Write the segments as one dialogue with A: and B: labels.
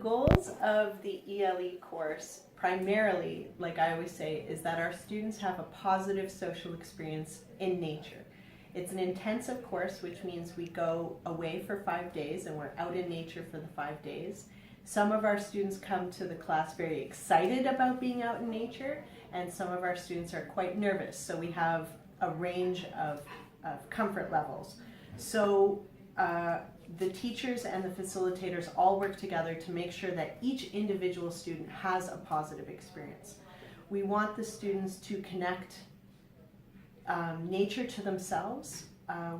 A: goals of the ELE course, primarily, like I always say, is that our students have a positive social experience in nature. It's an intensive course, which means we go away for 5 days and we're out in nature for the 5 days. Some of our students come to the class very excited about being out in nature, and some of our students are quite nervous. So we have a range of comfort levels. So the teachers and the facilitators all work together to make sure that each individual student has a positive experience. We want the students to connect nature to themselves.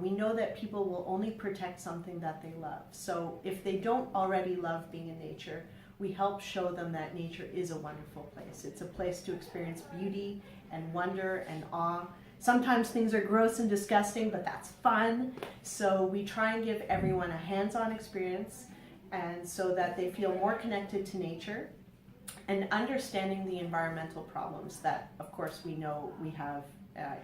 A: We know that people will only protect something that they love. So if they don't already love being in nature, we help show them that nature is a wonderful place. It's a place to experience beauty and wonder and awe. Sometimes things are gross and disgusting, but that's fun. So we try and give everyone a hands-on experience, and so that they feel more connected to nature and understanding the environmental problems that, of course, we know we have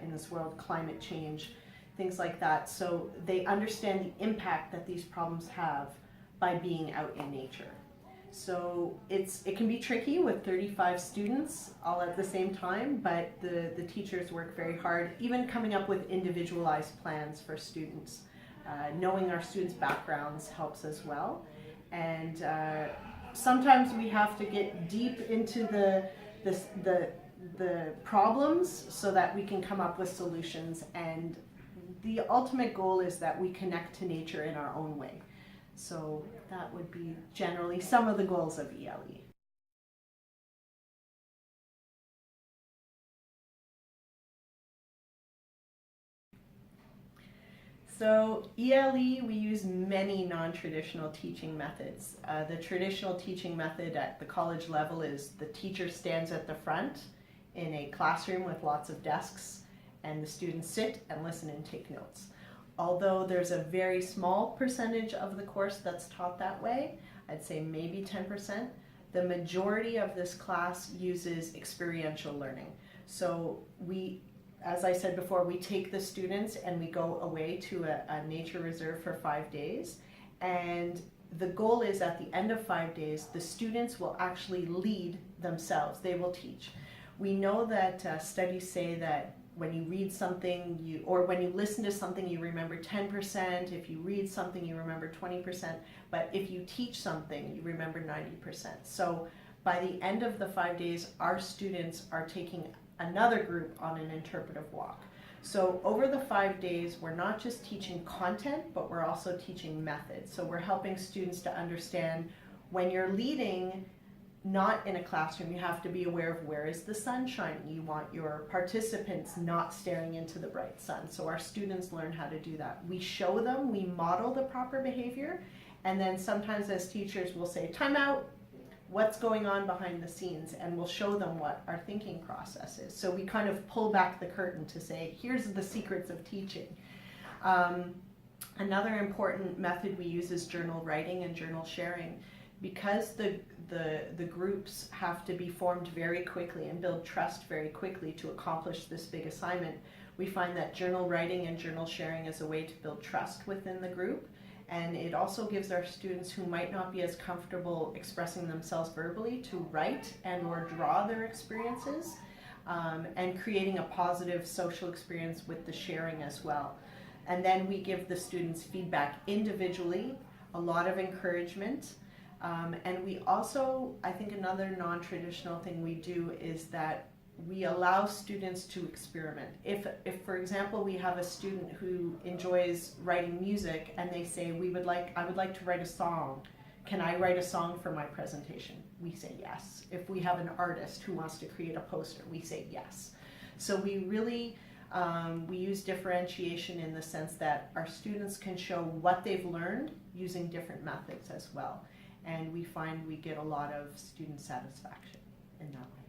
A: in this world, climate change, things like that. So they understand the impact that these problems have by being out in nature. So it can be tricky with 35 students all at the same time, but the teachers work very hard, even coming up with individualized plans for students. Knowing our students' backgrounds helps as well. And sometimes we have to get deep into the problems so that we can come up with solutions. And the ultimate goal is that we connect to nature in our own way. So that would be generally some of the goals of ELE. So ELE, we use many non-traditional teaching methods. The traditional teaching method at the college level is the teacher stands at the front in a classroom with lots of desks, and the students sit and listen and take notes. Although there's a very small percentage of the course that's taught that way, I'd say maybe 10%, the majority of this class uses experiential learning. So we, as I said before, we take the students and we go away to a nature reserve for 5 days. And the goal is at the end of 5 days, the students will actually lead themselves. They will teach. We know that studies say that when you read something, or when you listen to something, you remember 10%. If you read something, you remember 20%. But if you teach something, you remember 90%. So by the end of the 5 days, our students are taking another group on an interpretive walk. So over the 5 days, we're not just teaching content, but we're also teaching methods. So we're helping students to understand when you're leading, not in a classroom, you have to be aware of where is the sun shining. You want your participants not staring into the bright sun. So our students learn how to do that. We show them, we model the proper behavior, and then sometimes as teachers we'll say, time out, what's going on behind the scenes, and we'll show them what our thinking process is. So we kind of pull back the curtain to say, here's the secrets of teaching. Another important method we use is journal writing and journal sharing. Because the groups have to be formed very quickly and build trust very quickly to accomplish this big assignment, we find that journal writing and journal sharing is a way to build trust within the group. And it also gives our students who might not be as comfortable expressing themselves verbally to write and or draw their experiences, and creating a positive social experience with the sharing as well. And then we give the students feedback individually, a lot of encouragement. And we also, I think another non-traditional thing we do is that we allow students to experiment. If for example, we have a student who enjoys writing music and they say, I would like to write a song. Can I write a song for my presentation? We say yes. If we have an artist who wants to create a poster, we say yes. So we really, we use differentiation in the sense that our students can show what they've learned using different methods as well. And we find we get a lot of student satisfaction in that way.